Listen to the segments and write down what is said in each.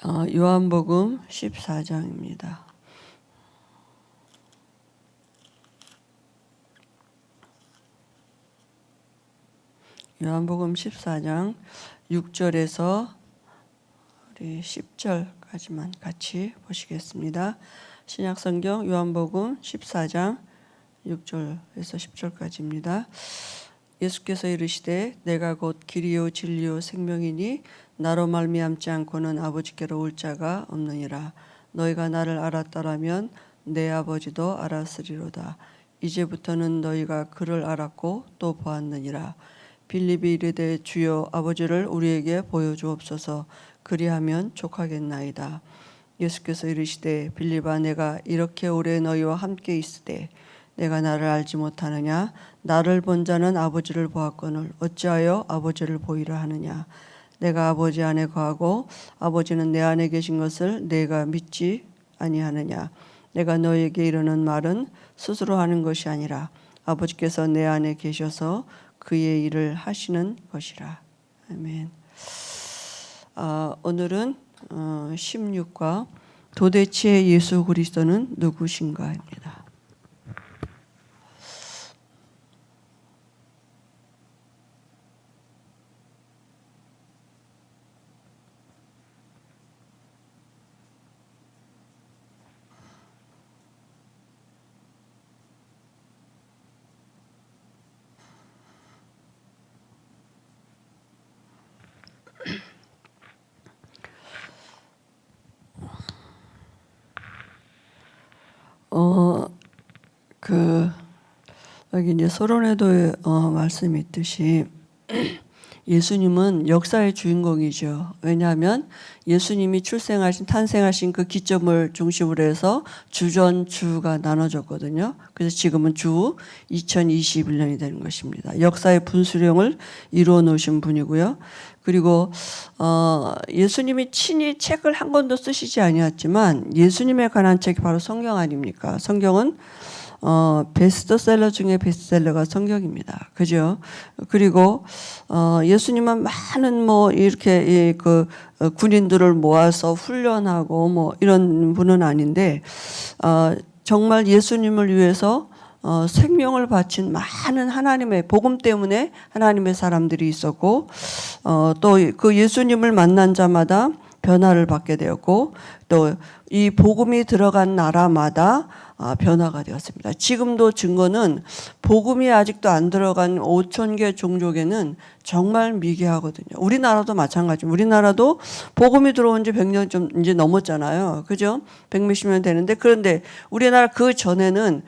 요한복음 14장입니다. 요한복음 14장 6절에서 우리 10절까지만 같이 보시겠습니다. 신약성경 요한복음 14장 6절에서 10절까지입니다. 예수께서 이르시되 내가 곧 길이요 진리요 생명이니 나로 말미암지 않고는 아버지께로 올 자가 없느니라. 너희가 나를 알았더라면 내 아버지도 알았으리로다. 이제부터는 너희가 그를 알았고 또 보았느니라. 빌립이 이르되 주여 아버지를 우리에게 보여주옵소서. 그리하면 족하겠나이다. 예수께서 이르시되 빌립아 내가 이렇게 오래 너희와 함께 있으되 내가 나를 알지 못하느냐? 나를 본 자는 아버지를 보았거늘 어찌하여 아버지를 보이라 하느냐? 내가 아버지 안에 거하고 아버지는 내 안에 계신 것을 내가 믿지 아니하느냐? 내가 너에게 이르는 말은 스스로 하는 것이 아니라 아버지께서 내 안에 계셔서 그의 일을 하시는 것이라. 아멘. 오늘은 16과 도대체 예수 그리스도는 누구신가입니다. 여기 이제 서론에도 말씀이 있듯이 예수님은 역사의 주인공이죠. 왜냐하면 예수님이 탄생하신 그 기점을 중심으로 해서 주전주가 나눠졌거든요. 그래서 지금은 주 2021년이 되는 것입니다. 역사의 분수령을 이루어 놓으신 분이고요. 그리고 예수님이 친히 책을 한 권도 쓰시지 아니었지만 예수님에 관한 책이 바로 성경 아닙니까? 성경은 베스트셀러 중에 베스트셀러가 성경입니다. 그죠? 그리고 예수님은 많은 이렇게 군인들을 모아서 훈련하고 이런 분은 아닌데 정말 예수님을 위해서 생명을 바친 많은 하나님의 복음 때문에 하나님의 사람들이 있었고 또 그 예수님을 만난 자마다 변화를 받게 되었고 또 이 복음이 들어간 나라마다 변화가 되었습니다. 지금도 증거는 복음이 아직도 안 들어간 5,000개 종족에는 정말 미개하거든요. 우리나라도 마찬가지입니다. 우리나라도 복음이 들어온 지 100년 좀 이제 넘었잖아요. 그죠? 100몇십 년 되는데 그런데 우리나라 그 전에는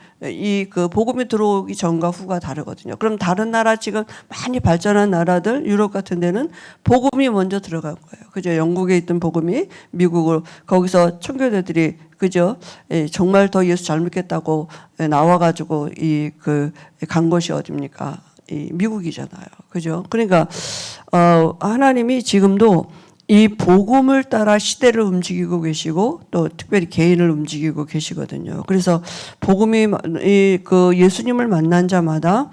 그 복음이 들어오기 전과 후가 다르거든요. 그럼 다른 나라 지금 많이 발전한 나라들 유럽 같은 데는 복음이 먼저 들어간 거예요. 그죠? 영국에 있던 복음이 미국으로 거기서 청교도들이 그죠? 정말 더 예수 잘 믿겠다고 나와가지고 간 곳이 어딥니까? 미국이잖아요. 그죠? 그러니까, 하나님이 지금도 이 복음을 따라 시대를 움직이고 계시고 또 특별히 개인을 움직이고 계시거든요. 그래서 복음이 예수님을 만난 자마다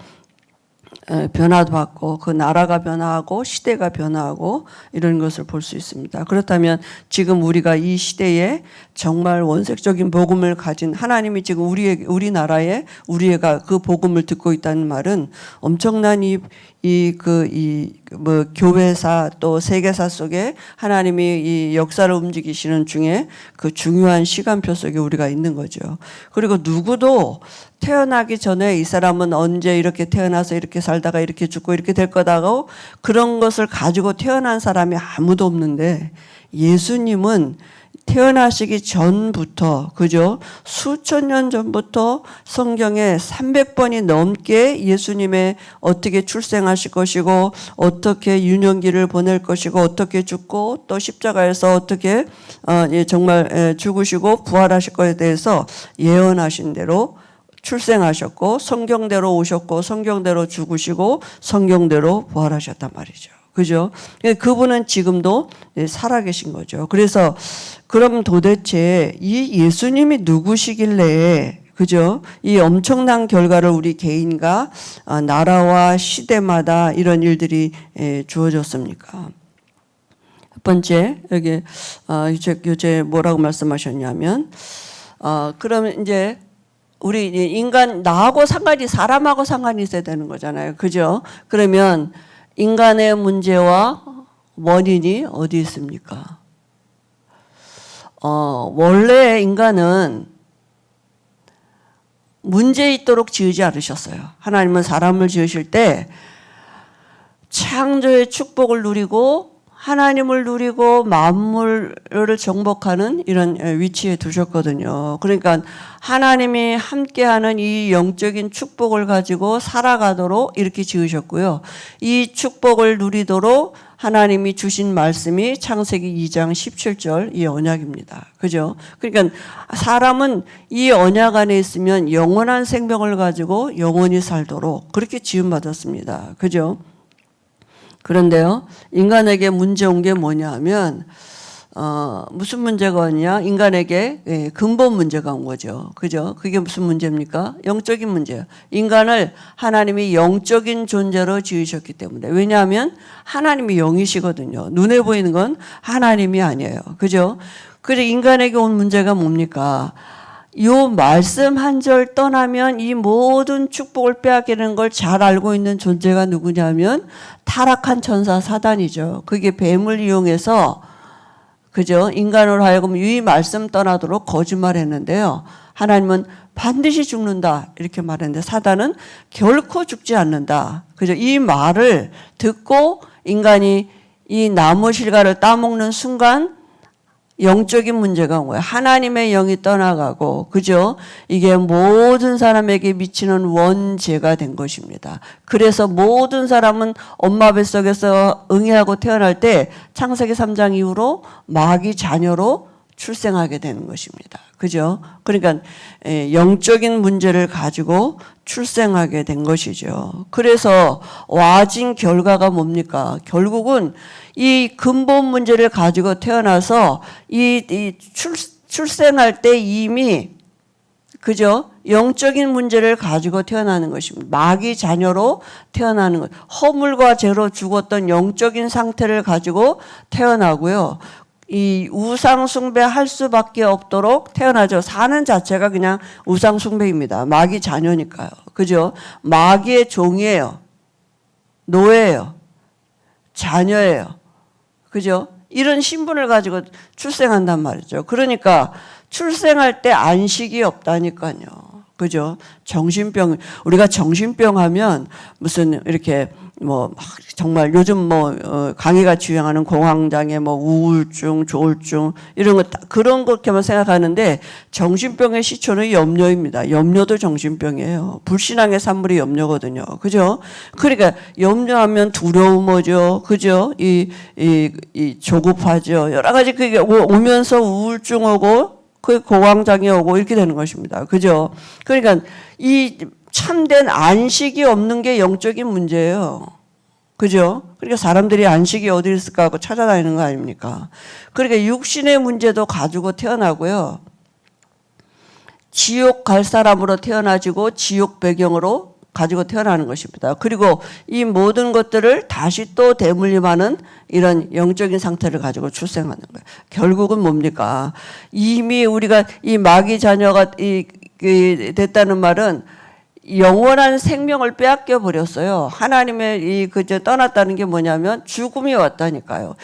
변화도 받고 그 나라가 변화하고 시대가 변화하고 이런 것을 볼 수 있습니다. 그렇다면 지금 우리가 이 시대에 정말 원색적인 복음을 가진 하나님이 지금 우리나라에 우리가 그 복음을 듣고 있다는 말은 엄청난 교회사 또 세계사 속에 하나님이 이 역사를 움직이시는 중에 그 중요한 시간표 속에 우리가 있는 거죠. 그리고 누구도 태어나기 전에 이 사람은 언제 이렇게 태어나서 이렇게 살다가 이렇게 죽고 이렇게 될 거다고 그런 것을 가지고 태어난 사람이 아무도 없는데 예수님은 태어나시기 전부터 그죠? 수천 년 전부터 성경에 300번이 넘게 예수님의 어떻게 출생하실 것이고 어떻게 유년기를 보낼 것이고 어떻게 죽고 또 십자가에서 어떻게 정말 죽으시고 부활하실 것에 대해서 예언하신 대로 출생하셨고 성경대로 오셨고 성경대로 죽으시고 성경대로 부활하셨단 말이죠. 그죠? 그분은 지금도 살아계신 거죠. 그래서 그럼 도대체 이 예수님이 누구시길래 그죠? 이 엄청난 결과를 우리 개인과 나라와 시대마다 이런 일들이 주어졌습니까? 번째 여기 교재 뭐라고 말씀하셨냐면 그러면 이제 우리 인간 나하고 상관이 사람하고 상관이 있어야 되는 거잖아요. 그죠? 그러면 인간의 문제와 원인이 어디 있습니까? 원래 인간은 문제 있도록 지으지 않으셨어요. 하나님은 사람을 지으실 때 창조의 축복을 누리고 하나님을 누리고 만물을 정복하는 이런 위치에 두셨거든요. 그러니까 하나님이 함께하는 이 영적인 축복을 가지고 살아가도록 이렇게 지으셨고요. 이 축복을 누리도록 하나님이 주신 말씀이 창세기 2장 17절 이 언약입니다. 그죠? 그러니까 사람은 이 언약 안에 있으면 영원한 생명을 가지고 영원히 살도록 그렇게 지음받았습니다. 그죠? 그런데요, 인간에게 문제 온 게 뭐냐 하면, 무슨 문제가 왔냐? 인간에게 근본 문제가 온 거죠. 그죠? 그게 무슨 문제입니까? 영적인 문제예요. 인간을 하나님이 영적인 존재로 지으셨기 때문에. 왜냐하면 하나님이 영이시거든요. 눈에 보이는 건 하나님이 아니에요. 그죠? 그래서 인간에게 온 문제가 뭡니까? 요 말씀 한 절 떠나면 이 모든 축복을 빼앗기는 걸 잘 알고 있는 존재가 누구냐면 타락한 천사 사단이죠. 그게 뱀을 이용해서 그죠? 인간으로 하여금 이 말씀 떠나도록 거짓말했는데요. 하나님은 반드시 죽는다 이렇게 말했는데 사단은 결코 죽지 않는다. 그죠? 이 말을 듣고 인간이 이 나무 실과를 따먹는 순간 영적인 문제가 온 거예요. 하나님의 영이 떠나가고, 그죠? 이게 모든 사람에게 미치는 원죄가 된 것입니다. 그래서 모든 사람은 엄마 뱃속에서 응애하고 태어날 때 창세기 3장 이후로 마귀 자녀로 출생하게 되는 것입니다. 그죠? 그러니까 영적인 문제를 가지고 출생하게 된 것이죠. 그래서 와진 결과가 뭡니까? 결국은 이 근본 문제를 가지고 태어나서 출생할 때 이미 그죠? 영적인 문제를 가지고 태어나는 것입니다. 마귀 자녀로 태어나는 것. 허물과 죄로 죽었던 영적인 상태를 가지고 태어나고요. 이 우상 숭배할 수밖에 없도록 태어나죠. 사는 자체가 그냥 우상 숭배입니다. 마귀 자녀니까요. 그죠? 마귀의 종이에요. 노예예요. 자녀예요. 그죠? 이런 신분을 가지고 출생한단 말이죠. 그러니까 출생할 때 안식이 없다니까요. 그죠? 정신병, 우리가 정신병 하면 무슨 이렇게 뭐 정말 요즘 강의같이 유행하는 공황장애, 우울증, 조울증 이런 거 그런 것만 생각하는데 정신병의 시초는 염려입니다. 염려도 정신병이에요. 불신앙의 산물이 염려거든요. 그죠? 그러니까 염려하면 두려움 오죠. 그죠? 이 조급하죠. 여러 가지 그게 오면서 우울증 오고 그 공황장애 오고 이렇게 되는 것입니다. 그죠? 그러니까 이 참된 안식이 없는 게 영적인 문제예요. 그죠? 그러니까 사람들이 안식이 어디 있을까 하고 찾아다니는 거 아닙니까? 그러니까 육신의 문제도 가지고 태어나고요. 지옥 갈 사람으로 태어나지고 지옥 배경으로 가지고 태어나는 것입니다. 그리고 이 모든 것들을 다시 또 대물림하는 이런 영적인 상태를 가지고 출생하는 거예요. 결국은 뭡니까? 이미 우리가 이 마귀 자녀가 됐다는 말은 영원한 생명을 빼앗겨 버렸어요. 하나님의 그저 떠났다는 게 뭐냐면 죽음이 왔다니까요.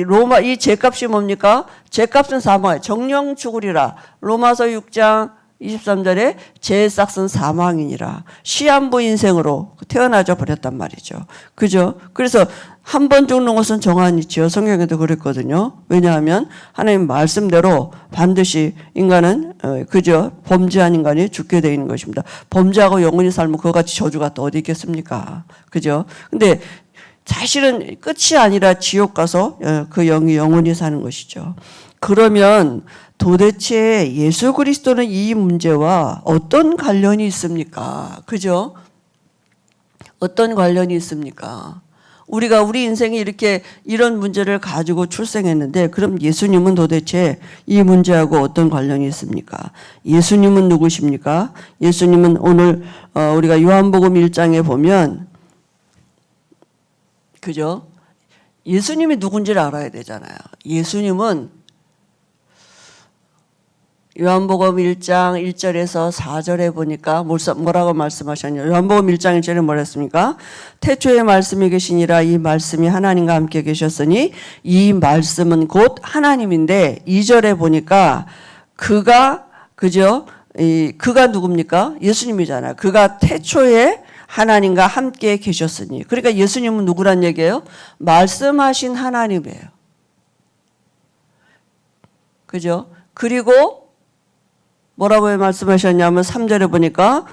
로마 이 죄값이 뭡니까? 죄값은 사망이에요. 정령 죽으리라. 로마서 6장 23절에 죄의 싹은 사망이니라. 시한부 인생으로 태어나져 버렸단 말이죠. 그죠? 그래서 한 번 죽는 것은 정한이지요. 성경에도 그랬거든요. 왜냐하면 하나님 말씀대로 반드시 인간은 그죠? 범죄한 인간이 죽게 되어 있는 것입니다. 범죄하고 영원히 살면 그와 같이 저주가 또 어디 있겠습니까? 그죠? 근데 사실은 끝이 아니라 지옥 가서 그 영이 영원히 사는 것이죠. 그러면 도대체 예수 그리스도는 이 문제와 어떤 관련이 있습니까? 그죠? 어떤 관련이 있습니까? 우리가 우리 인생이 이렇게 이런 문제를 가지고 출생했는데 그럼 예수님은 도대체 이 문제하고 어떤 관련이 있습니까? 예수님은 누구십니까? 예수님은 오늘 우리가 요한복음 1장에 보면 그죠? 예수님이 누군지를 알아야 되잖아요. 예수님은 요한복음 1장 1절에서 4절에 보니까 뭐라고 말씀하셨냐. 요한복음 1장 1절에 뭐라 했습니까? 태초에 말씀이 계시니라. 이 말씀이 하나님과 함께 계셨으니 이 말씀은 곧 하나님인데 2절에 보니까 그가 누굽니까? 예수님이잖아요. 그가 태초에 하나님과 함께 계셨으니. 그러니까 예수님은 누구란 얘기예요? 말씀하신 하나님이에요. 그죠? 그리고 뭐라고 말씀하셨냐면 3절에 보니까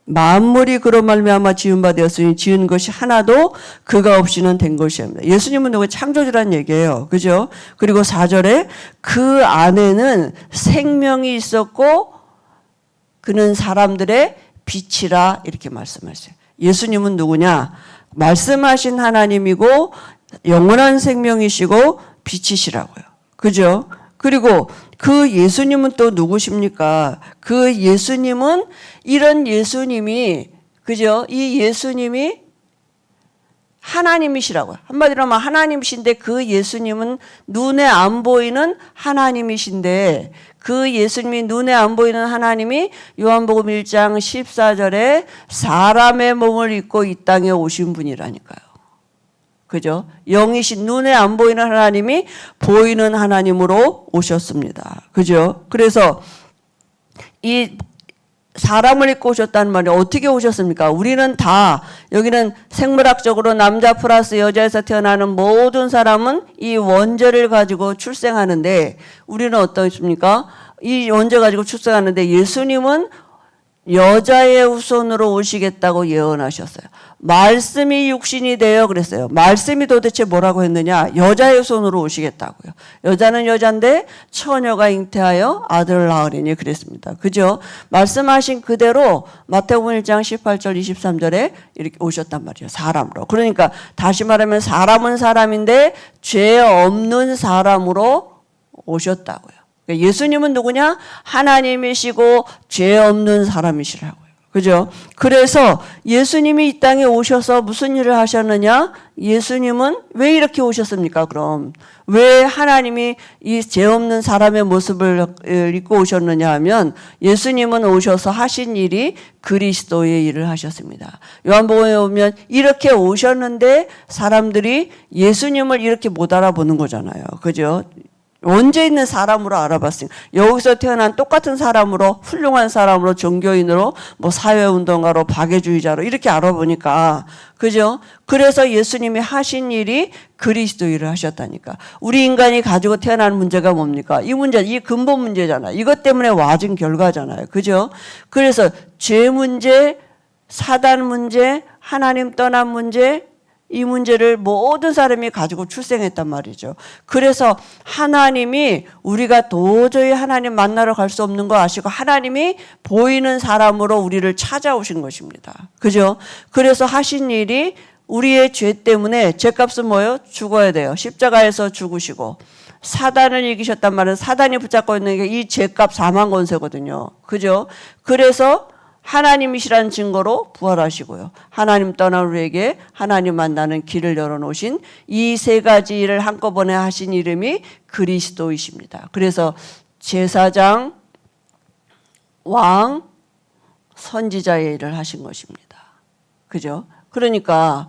만물이 그로 말미암아 지은 바 되었으니 지은 것이 하나도 그가 없이는 된 것이 아닙니다. 예수님은 누구 창조주란 얘기예요. 그죠? 그리고 4절에 그 안에는 생명이 있었고 그는 사람들의 빛이라 이렇게 말씀하셨어요. 예수님은 누구냐? 말씀하신 하나님이고 영원한 생명이시고 빛이시라고요. 그죠? 그리고 그 예수님은 또 누구십니까? 그 예수님은 이런 예수님이 그죠? 이 예수님이 하나님이시라고요. 한마디로 하면 하나님이신데 그 예수님은 눈에 안 보이는 하나님이신데 그 예수님이 눈에 안 보이는 하나님이 요한복음 1장 14절에 사람의 몸을 입고 이 땅에 오신 분이라니까요. 그죠? 영이신 눈에 안 보이는 하나님이 보이는 하나님으로 오셨습니다. 그죠? 그래서 이 사람을 입고 오셨다는 말이 어떻게 오셨습니까? 우리는 다 여기는 생물학적으로 남자 플러스 여자에서 태어나는 모든 사람은 이 원죄를 가지고 출생하는데 우리는 어떻습니까? 이 원죄 가지고 출생하는데 예수님은 여자의 후손으로 오시겠다고 예언하셨어요. 말씀이 육신이 되어 그랬어요. 말씀이 도대체 뭐라고 했느냐? 여자의 후손으로 오시겠다고요. 여자는 여잔데 처녀가 잉태하여 아들을 낳으리니 그랬습니다. 그죠? 말씀하신 그대로 마태복음 1장 18절 23절에 이렇게 오셨단 말이에요. 사람으로. 그러니까 다시 말하면 사람은 사람인데 죄 없는 사람으로 오셨다고요. 예수님은 누구냐? 하나님이시고 죄 없는 사람이시라고요. 그죠? 그래서 예수님이 이 땅에 오셔서 무슨 일을 하셨느냐? 예수님은 왜 이렇게 오셨습니까? 그럼 왜 하나님이 이 죄 없는 사람의 모습을 입고 오셨느냐 하면 예수님은 오셔서 하신 일이 그리스도의 일을 하셨습니다. 요한복음에 보면 이렇게 오셨는데 사람들이 예수님을 이렇게 못 알아보는 거잖아요. 그죠? 원죄 있는 사람으로 알아봤으니까 여기서 태어난 똑같은 사람으로 훌륭한 사람으로 종교인으로 뭐 사회운동가로 박애주의자로 이렇게 알아보니까 그죠? 그래서 예수님이 하신 일이 그리스도 일을 하셨다니까. 우리 인간이 가지고 태어난 문제가 뭡니까? 이 문제, 이 근본 문제잖아요. 이것 때문에 와진 결과잖아요. 그죠? 그래서 죄 문제, 사단 문제, 하나님 떠난 문제, 이 문제를 모든 사람이 가지고 출생했단 말이죠. 그래서 하나님이 우리가 도저히 하나님 만나러 갈 수 없는 거 아시고 하나님이 보이는 사람으로 우리를 찾아오신 것입니다. 그죠? 그래서 하신 일이 우리의 죄 때문에 죄값은 뭐예요? 죽어야 돼요. 십자가에서 죽으시고 사단을 이기셨단 말은 사단이 붙잡고 있는 게 이 죄값 사망 권세거든요. 그죠? 그래서 하나님이시라는 증거로 부활하시고요. 하나님 떠난 우리에게 하나님 만나는 길을 열어놓으신 이 세 가지 일을 한꺼번에 하신 이름이 그리스도이십니다. 그래서 제사장, 왕, 선지자의 일을 하신 것입니다. 그죠? 그러니까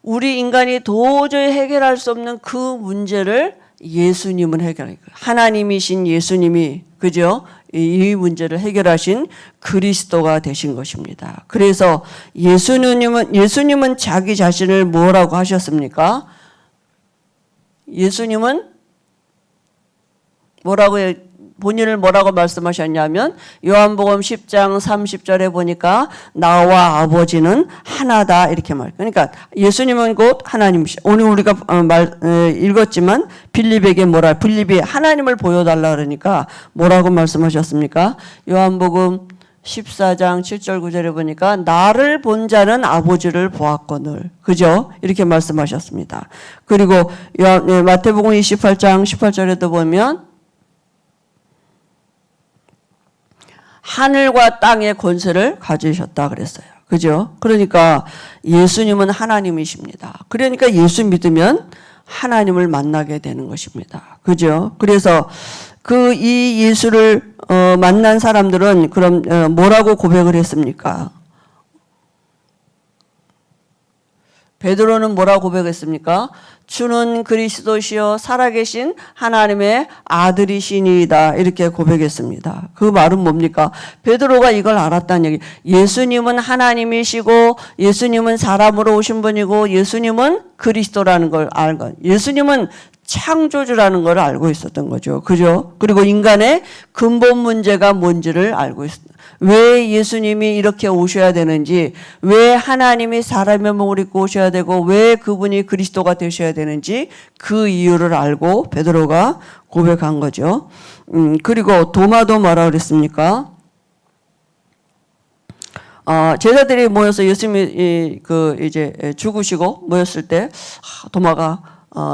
우리 인간이 도저히 해결할 수 없는 그 문제를 예수님은 해결하니까 하나님이신 예수님이 그죠? 이 문제를 해결하신 그리스도가 되신 것입니다. 그래서 예수님은 자기 자신을 뭐라고 하셨습니까? 예수님은 본인을 뭐라고 말씀하셨냐면 요한복음 10장 30절에 보니까 나와 아버지는 하나다 이렇게 그러니까 예수님은 곧 하나님이시죠. 오늘 우리가 읽었지만 빌립이 하나님을 보여달라 그러니까 뭐라고 말씀하셨습니까? 요한복음 14장 7절 9절에 보니까 나를 본 자는 아버지를 보았거늘. 그죠? 이렇게 말씀하셨습니다. 그리고 마태복음 28장 18절에도 보면 하늘과 땅의 권세를 가지셨다 그랬어요. 그죠? 그러니까 예수님은 하나님이십니다. 그러니까 예수 믿으면 하나님을 만나게 되는 것입니다. 그죠? 그래서 이 예수를 만난 사람들은 그럼 뭐라고 고백을 했습니까? 베드로는 뭐라고 고백했습니까? 주는 그리스도시요 살아계신 하나님의 아들이시니이다. 이렇게 고백했습니다. 그 말은 뭡니까? 베드로가 이걸 알았다는 얘기. 예수님은 하나님이시고 예수님은 사람으로 오신 분이고 예수님은 그리스도라는 걸 알고, 예수님은 창조주라는 걸 알고 있었던 거죠. 그죠? 그리고 인간의 근본 문제가 뭔지를 알고 있었다. 왜 예수님이 이렇게 오셔야 되는지, 왜 하나님이 사람의 몸을 입고 오셔야 되고, 왜 그분이 그리스도가 되셔야 되는지 그 이유를 알고 베드로가 고백한 거죠. 그리고 도마도 뭐라 그랬습니까? 제자들이 모여서 예수님이 이제 죽으시고 모였을 때 도마가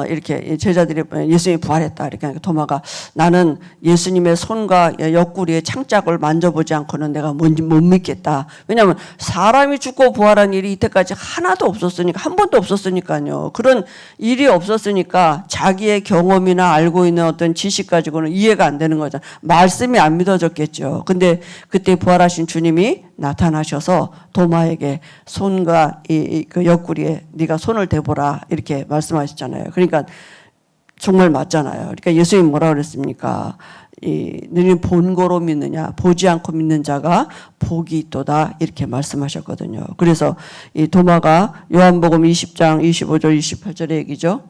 이렇게 제자들이 예수님이 부활했다. 이렇게 하니까 도마가 나는 예수님의 손과 옆구리의 창짝을 만져보지 않고는 내가 뭔지 못 믿겠다. 왜냐하면 사람이 죽고 부활한 일이 이때까지 하나도 없었으니까, 한 번도 없었으니까요. 그런 일이 없었으니까 자기의 경험이나 알고 있는 어떤 지식 가지고는 이해가 안 되는 거잖아요. 말씀이 안 믿어졌겠죠. 근데 그때 부활하신 주님이 나타나셔서 도마에게 손과 그 옆구리에 네가 손을 대보라 이렇게 말씀하셨잖아요. 그러니까 정말 맞잖아요. 그러니까 예수님이 뭐라 그랬습니까? 너희는 본고로 믿느냐? 보지 않고 믿는 자가 복이 있도다 이렇게 말씀하셨거든요. 그래서 이 도마가 요한복음 20장 25절 28절의 얘기죠.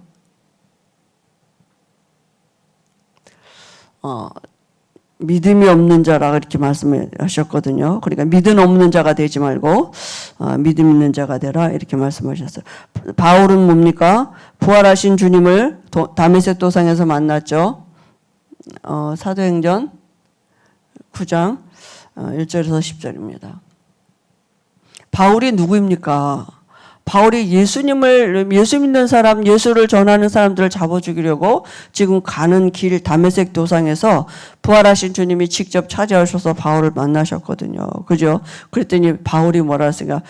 믿음이 없는 자라고 이렇게 말씀하셨거든요. 그러니까 믿음 없는 자가 되지 말고 믿음 있는 자가 되라 이렇게 말씀하셨어요. 바울은 뭡니까? 부활하신 주님을 다메섹 도상에서 만났죠. 사도행전 9장 1절에서 10절입니다. 바울이 누구입니까? 바울이 예수 믿는 사람, 예수를 전하는 사람들을 잡아 죽이려고 지금 가는 길 다메섹 도상에서 부활하신 주님이 직접 찾아오셔서 바울을 만나셨거든요. 그죠? 그랬더니 바울이 뭐라 했습니까?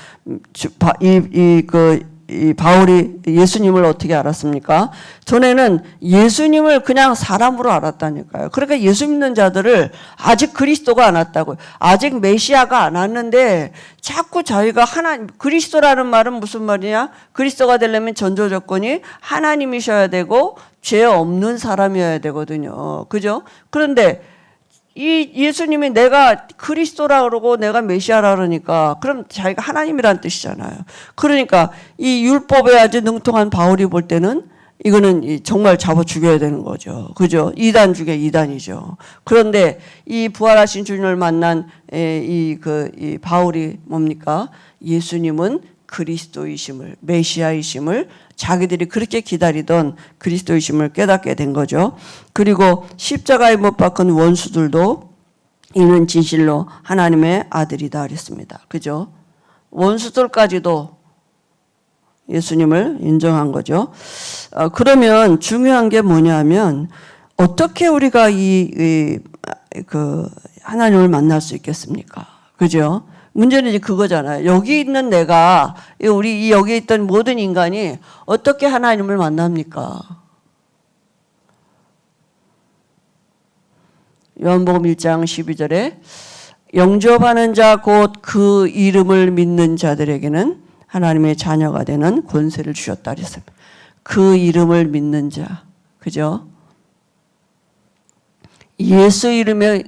이 바울이 예수님을 어떻게 알았습니까? 전에는 예수님을 그냥 사람으로 알았다니까요. 그러니까 예수 믿는 자들을 아직 그리스도가 안 왔다고요. 아직 메시아가 안 왔는데 자꾸 자기가 그리스도라는 말은 무슨 말이냐? 그리스도가 되려면 전조 조건이 하나님이셔야 되고 죄 없는 사람이어야 되거든요. 그죠? 그런데 이 예수님이 내가 그리스도라 그러고 내가 메시아라 그러니까 그럼 자기가 하나님이란 뜻이잖아요. 그러니까 이 율법에 아주 능통한 바울이 볼 때는 이거는 정말 잡아 죽여야 되는 거죠. 그죠? 이단 중에 이단이죠. 그런데 이 부활하신 주님을 만난 이 바울이 뭡니까? 예수님은 그리스도이심을, 메시아이심을 자기들이 그렇게 기다리던 그리스도이심을 깨닫게 된 거죠. 그리고 십자가에 못 박은 원수들도 이는 진실로 하나님의 아들이다 그랬습니다. 그죠? 원수들까지도 예수님을 인정한 거죠. 그러면 중요한 게 뭐냐면 어떻게 우리가 하나님을 만날 수 있겠습니까? 그죠? 문제는 이제 그거잖아요. 여기 있는 내가, 여기 있던 모든 인간이 어떻게 하나님을 만납니까? 요한복음 1장 12절에 영접하는 자 곧 그 이름을 믿는 자들에게는 하나님의 자녀가 되는 권세를 주셨다 그랬습니다. 그 이름을 믿는 자. 그죠? 예수 이름의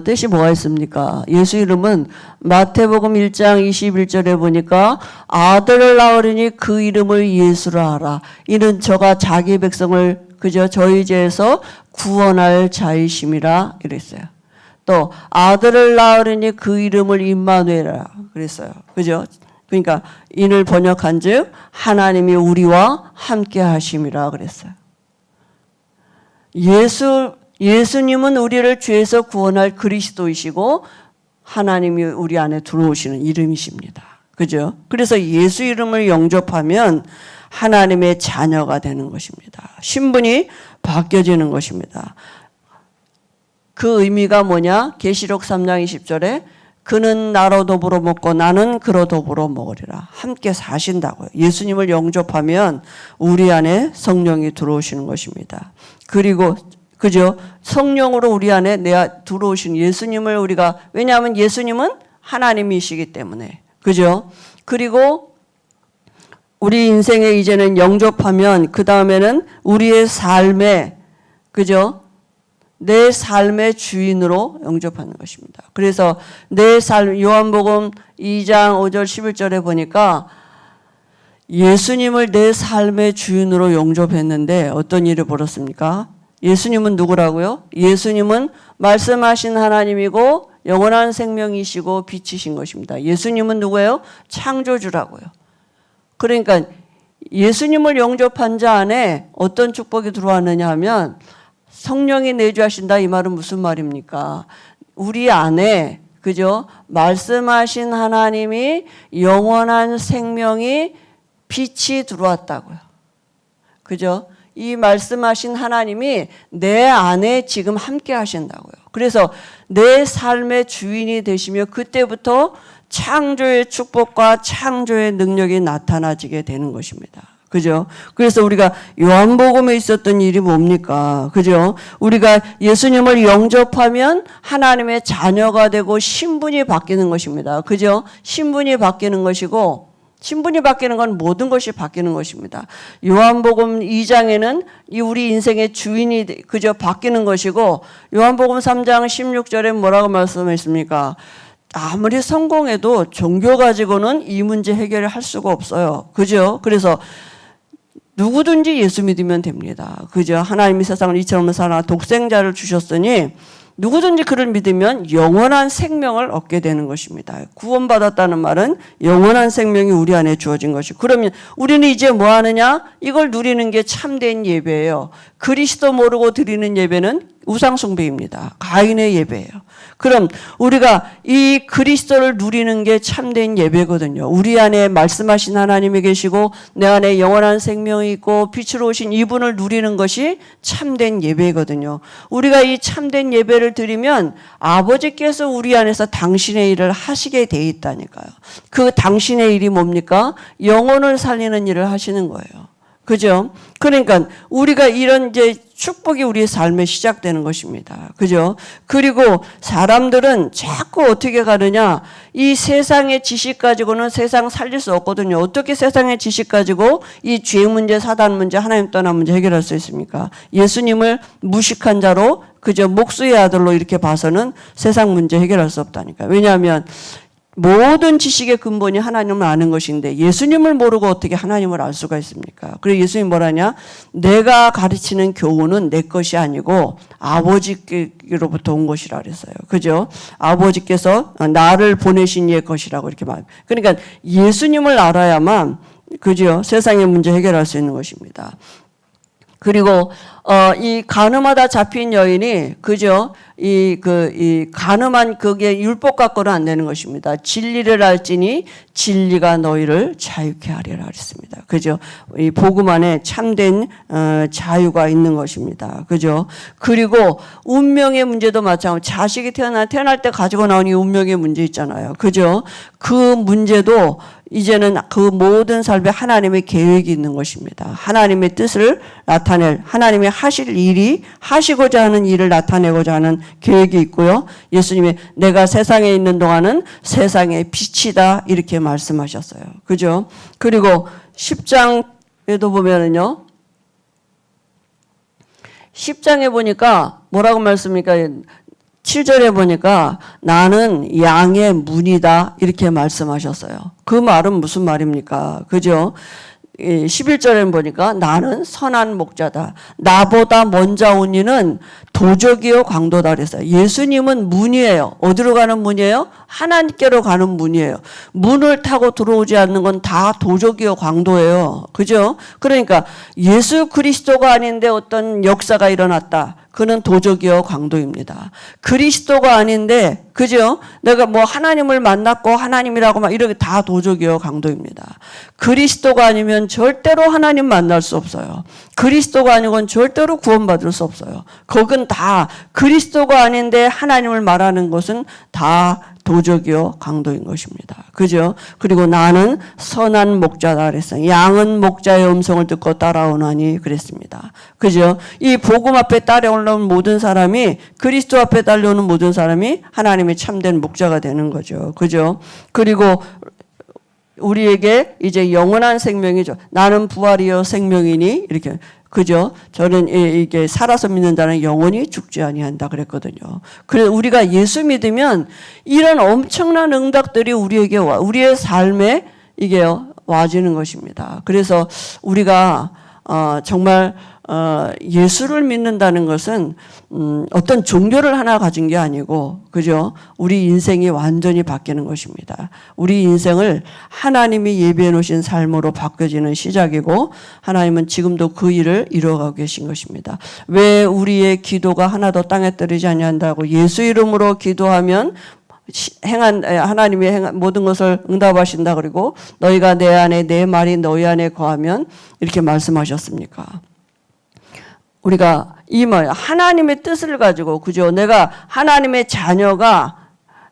뜻이 뭐가 있습니까? 예수 이름은 마태복음 1장 21절에 보니까 아들을 낳으리니 그 이름을 예수라 하라. 이는 저가 자기 백성을 그저 저희 죄에서 구원할 자이심이라 이랬어요. 또 아들을 낳으리니 그 이름을 임마누엘이라 그랬어요. 그죠? 그러니까 이를 번역한즉 하나님이 우리와 함께 하심이라 그랬어요. 예수님은 우리를 죄에서 구원할 그리스도이시고 하나님이 우리 안에 들어오시는 이름이십니다. 그죠? 그래서 예수 이름을 영접하면 하나님의 자녀가 되는 것입니다. 신분이 바뀌어지는 것입니다. 그 의미가 뭐냐? 계시록 3장 20절에 그는 나로 더불어 먹고 나는 그로 더불어 먹으리라. 함께 사신다고요. 예수님을 영접하면 우리 안에 성령이 들어오시는 것입니다. 그리고 그죠? 성령으로 우리 안에 들어오신 예수님을 우리가, 왜냐하면 예수님은 하나님이시기 때문에. 그죠? 그리고 우리 인생에 이제는 영접하면 그 다음에는 우리의 삶에, 그죠? 내 삶의 주인으로 영접하는 것입니다. 그래서 내 삶, 요한복음 2장 5절 11절에 보니까 예수님을 내 삶의 주인으로 영접했는데 어떤 일이 벌었습니까? 예수님은 누구라고요? 예수님은 말씀하신 하나님이고 영원한 생명이시고 빛이신 것입니다. 예수님은 누구예요? 창조주라고요. 그러니까 예수님을 영접한 자 안에 어떤 축복이 들어왔느냐 하면 성령이 내주하신다, 이 말은 무슨 말입니까? 우리 안에, 그죠? 말씀하신 하나님이 영원한 생명이 빛이 들어왔다고요. 그죠? 이 말씀하신 하나님이 내 안에 지금 함께 하신다고요. 그래서 내 삶의 주인이 되시며 그때부터 창조의 축복과 창조의 능력이 나타나지게 되는 것입니다. 그죠? 그래서 우리가 요한복음에 있었던 일이 뭡니까? 그죠? 우리가 예수님을 영접하면 하나님의 자녀가 되고 신분이 바뀌는 것입니다. 그죠? 신분이 바뀌는 것이고, 신분이 바뀌는 건 모든 것이 바뀌는 것입니다. 요한복음 2장에는 이 우리 인생의 주인이 그저 바뀌는 것이고, 요한복음 3장 16절에 뭐라고 말씀했습니까? 아무리 성공해도 종교 가지고는 이 문제 해결을 할 수가 없어요. 그죠? 그래서 누구든지 예수 믿으면 됩니다. 그죠? 하나님이 세상을 이처럼 사랑하사 독생자를 주셨으니 누구든지 그를 믿으면 영원한 생명을 얻게 되는 것입니다. 구원받았다는 말은 영원한 생명이 우리 안에 주어진 것이고, 그러면 우리는 이제 뭐 하느냐? 이걸 누리는 게 참된 예배예요. 그리스도 모르고 드리는 예배는 우상숭배입니다. 가인의 예배예요. 그럼 우리가 이 그리스도를 누리는 게 참된 예배거든요. 우리 안에 말씀하신 하나님이 계시고 내 안에 영원한 생명이 있고 빛으로 오신 이분을 누리는 것이 참된 예배거든요. 우리가 이 참된 예배를 드리면 아버지께서 우리 안에서 당신의 일을 하시게 돼 있다니까요. 그 당신의 일이 뭡니까? 영혼을 살리는 일을 하시는 거예요. 그죠? 그러니까 우리가 이런 이제 축복이 우리의 삶에 시작되는 것입니다. 그죠? 그리고 사람들은 자꾸 어떻게 가느냐? 이 세상의 지식 가지고는 세상 살릴 수 없거든요. 어떻게 세상의 지식 가지고 이 죄 문제, 사단 문제, 하나님 떠난 문제 해결할 수 있습니까? 예수님을 무식한 자로 그저 목수의 아들로 이렇게 봐서는 세상 문제 해결할 수 없다니까요. 왜냐하면 모든 지식의 근본이 하나님을 아는 것인데 예수님을 모르고 어떻게 하나님을 알 수가 있습니까? 그래서 예수님이 뭐라냐? 내가 가르치는 교훈은 내 것이 아니고 아버지께로부터 온 것이라 그랬어요. 그죠? 아버지께서 나를 보내신 이의 것이라고 이렇게 말합니다. 그러니까 예수님을 알아야만, 그죠? 세상의 문제 해결할 수 있는 것입니다. 그리고 이 간음하다 잡힌 여인이, 그죠? 이 간음한 그게 율법 갖고는 안 되는 것입니다. 진리를 알지니 진리가 너희를 자유케 하리라 그랬습니다. 그죠? 이 복음 안에 참된 자유가 있는 것입니다. 그죠? 그리고 운명의 문제도 마찬가지로 자식이 태어날 때 가지고 나온 이 운명의 문제 있잖아요. 그죠? 그 문제도 이제는 그 모든 삶에 하나님의 계획이 있는 것입니다. 하나님의 뜻을 나타낼, 하나님의 하실 일이, 하시고자 하는 일을 나타내고자 하는 계획이 있고요. 예수님이 내가 세상에 있는 동안은 세상의 빛이다 이렇게 말씀하셨어요. 그죠? 그리고 10장에도 보면은요. 10장에 보니까 뭐라고 말씀입니까? 7절에 보니까 나는 양의 문이다 이렇게 말씀하셨어요. 그 말은 무슨 말입니까? 그죠? 11절에 보니까 나는 선한 목자다. 나보다 먼저 온 이는 도적이요 강도다 그랬어요. 예수님은 문이에요. 어디로 가는 문이에요? 하나님께로 가는 문이에요. 문을 타고 들어오지 않는 건 다 도적이요 강도예요. 그죠? 그러니까 예수 그리스도가 아닌데 어떤 역사가 일어났다. 그는 도적이요 강도입니다. 그리스도가 아닌데, 그죠? 내가 뭐 하나님을 만났고 하나님이라고 막 이렇게 다 도적이요 강도입니다. 그리스도가 아니면 절대로 하나님 만날 수 없어요. 그리스도가 아니고는 절대로 구원받을 수 없어요. 그건 다 그리스도가 아닌데 하나님을 말하는 것은 다 도적이요 강도인 것입니다. 그죠? 그리고 나는 선한 목자다 그랬어요. 양은 목자의 음성을 듣고 따라오나니 그랬습니다. 그죠? 이 복음 앞에 따라오는 모든 사람이, 그리스도 앞에 따라오는 모든 사람이 하나님의 참된 목자가 되는 거죠. 그죠? 그리고 우리에게 이제 영원한 생명이죠. 나는 부활이요 생명이니 이렇게, 그죠? 저는 이게 살아서 믿는 자는 영원히 죽지 아니한다 그랬거든요. 그래서 우리가 예수 믿으면 이런 엄청난 응답들이 우리에게 우리의 삶에 이게 와지는 것입니다. 그래서 우리가 정말 예수를 믿는다는 것은 어떤 종교를 하나 가진 게 아니고, 그죠? 우리 인생이 완전히 바뀌는 것입니다. 우리 인생을 하나님이 예비해 놓으신 삶으로 바뀌어지는 시작이고, 하나님은 지금도 그 일을 이루어가고 계신 것입니다. 왜 우리의 기도가 하나도 땅에 떨어지지 아니한다고, 예수 이름으로 기도하면 하나님의 행한 모든 것을 응답하신다, 그리고 너희가 내 안에, 내 말이 너희 안에 거하면 이렇게 말씀하셨습니까? 우리가 이 말, 하나님의 뜻을 가지고, 그죠? 내가 하나님의 자녀가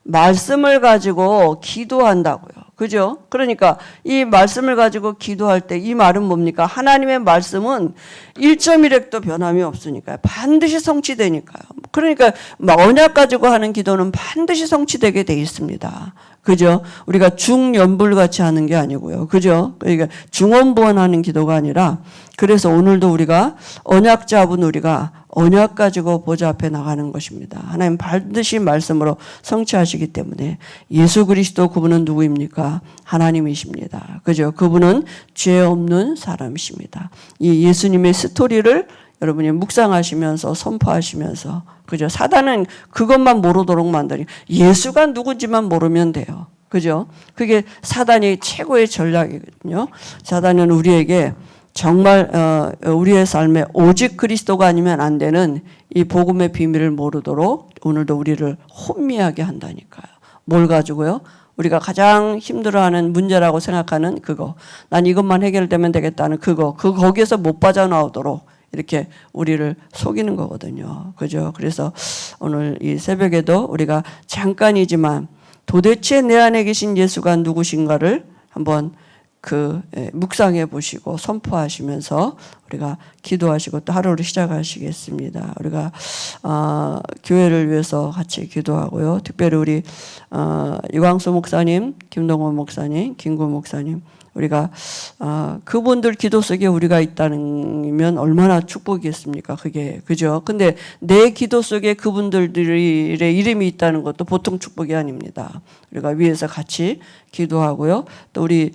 말씀을 가지고 기도한다고요. 그죠? 그러니까 이 말씀을 가지고 기도할 때 이 말은 뭡니까? 하나님의 말씀은 1.1핵도 변함이 없으니까요. 반드시 성취되니까요. 그러니까 언약 가지고 하는 기도는 반드시 성취되게 돼 있습니다. 그죠? 우리가 중연불같이 하는 게 아니고요. 그죠? 그러니까 중언부언하는 기도가 아니라, 그래서 오늘도 우리가 언약 잡은 우리가 언약 가지고 보좌 앞에 나가는 것입니다. 하나님 반드시 말씀으로 성취하시기 때문에, 예수 그리스도 그분은 누구입니까? 하나님이십니다. 그죠? 그분은 죄 없는 사람이십니다. 이 예수님의 스토리를 여러분이 묵상하시면서 선포하시면서, 그죠? 사단은 그것만 모르도록 만드니, 예수가 누군지만 모르면 돼요. 그죠? 그게 사단의 최고의 전략이거든요. 사단은 우리에게 정말 우리의 삶에 오직 그리스도가 아니면 안 되는 이 복음의 비밀을 모르도록 오늘도 우리를 혼미하게 한다니까요. 뭘 가지고요? 우리가 가장 힘들어하는 문제라고 생각하는 그거, 난 이것만 해결되면 되겠다는 그거, 거기에서 못 빠져나오도록 이렇게 우리를 속이는 거거든요. 그죠? 그래서 오늘 이 새벽에도 우리가 잠깐이지만 도대체 내 안에 계신 예수가 누구신가를 한번 묵상해 보시고 선포하시면서 우리가 기도하시고 또 하루를 시작하시겠습니다. 우리가 교회를 위해서 같이 기도하고요. 특별히 우리 유광수 목사님, 김동원 목사님, 김구 목사님, 우리가 그분들 기도 속에 우리가 있다면 얼마나 축복이겠습니까? 그게, 그죠? 근데 내 기도 속에 그분들의 이름이 있다는 것도 보통 축복이 아닙니다. 우리가 위에서 같이 기도하고요. 또 우리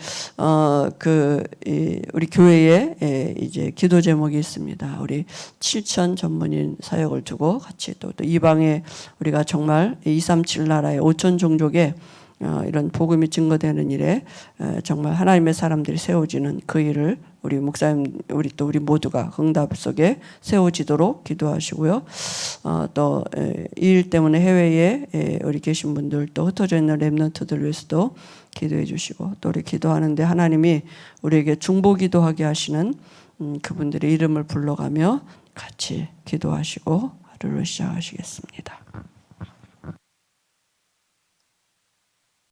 우리 교회에 이제 기도 제목이 있습니다. 우리 7천 전문인 사역을 두고 같이 또 이방에 우리가 정말 237 나라의 5천 종족에 이런 복음이 증거되는 일에 정말 하나님의 사람들이 세워지는 그 일을 우리 목사님, 우리 모두가 응답 속에 세워지도록 기도하시고요. 또 이 일 때문에 해외에 우리 계신 분들, 또 흩어져 있는 렘넌트들 위해서도 기도해 주시고, 또 우리 기도하는데 하나님이 우리에게 중보 기도하게 하시는 그분들의 이름을 불러가며 같이 기도하시고 하루를 시작하시겠습니다.